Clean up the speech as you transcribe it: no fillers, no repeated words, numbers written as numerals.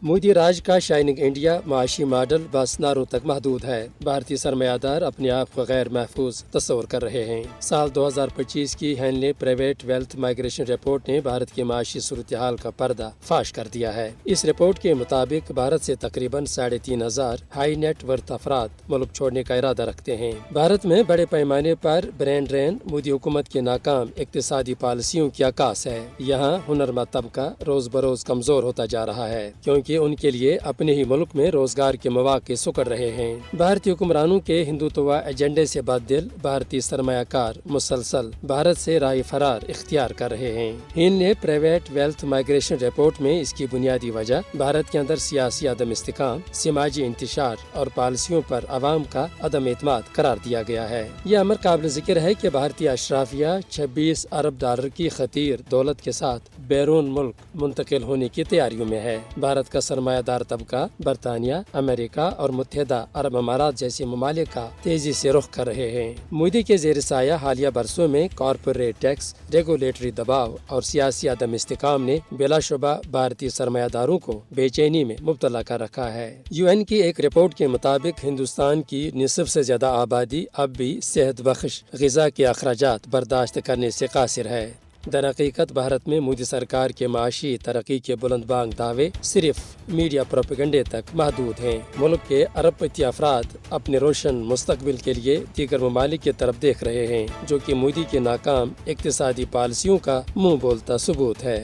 मोदी राज का shining India माशी model बस नारों तक महदूद है। भारतीय सरमायादार अपने आप को गैर महफूज तस्वर कर रहे हैं। साल 2025 की Henle private wealth migration report ने भारत की माशी सूरत हाल का पर्दा फाश कर दिया है। इस रिपोर्ट के मुताबिक भारत से तकरीबन 3,500 हाई नेट वर्थ अफराद मुल्क छोड़ने का इरादा रखते हैं। भारत में बड़े पैमाने पर ब्रेन ड्रेन मोदी हुकूमत की नाकाम इक्तिसादी पॉलिसियों की अक्कास है। यहाँ हुनरमंद तबका रोज बरोज कमजोर होता जा रहा है, क्योंकि उनके लिए अपने ही मुल्क में रोजगार के मौके सुकड़ रहे हैं। भारतीय हुक्मरानों के हिंदुत्व एजेंडे से बददिल भारतीय सरमायाकार मुसलसल भारत से राह फरार इख्तियार कर रहे हैं। हिंद ने प्राइवेट वेल्थ माइग्रेशन रिपोर्ट में इसकी बुनियादी वजह भारत के अंदर सियासी अदम इस्तेकाम, समाजी इंतशार और पॉलिसियों पर अवाम का अदम एतमाद करार दिया गया है। यह अमर काबिल जिक्र है कि भारतीय अशराफिया 26 अरब डॉलर की खतीर दौलत के साथ बैरून मुल्क मुंतकिल होने की तैयारियों में है। भारत का सरमायादार तबका बरतानिया, अमेरिका और मुत्तहिदा अरब अमारात जैसे ममालिक का तेजी से रुख कर रहे हैं। मोदी के ज़ेर साया हालिया बरसों में कॉरपोरेट टैक्स, रेगुलेटरी दबाव और सियासी अदम इस्तेकाम ने बिलाशुबा भारतीय सरमायादारों को बेचैनी में मुब्तला कर रखा है। UN की एक रिपोर्ट के मुताबिक हिंदुस्तान की निसफ से ज्यादा आबादी अब भी सेहत बख्श ग़िज़ा के अखराजात बर्दाश्त करने से कासिर है। दरहकीकत भारत में मोदी सरकार के माशी तरक्की के बुलंदबांग दावे सिर्फ मीडिया प्रोपेगेंडे तक महदूद हैं। मुल्क के अरबपति अफराद अपने रोशन मुस्तकबिल के लिए दीगर ममालिक की तरफ देख रहे हैं, जो कि मोदी के नाकाम इक्तिसादी पॉलिसियों का मुंह बोलता सबूत है।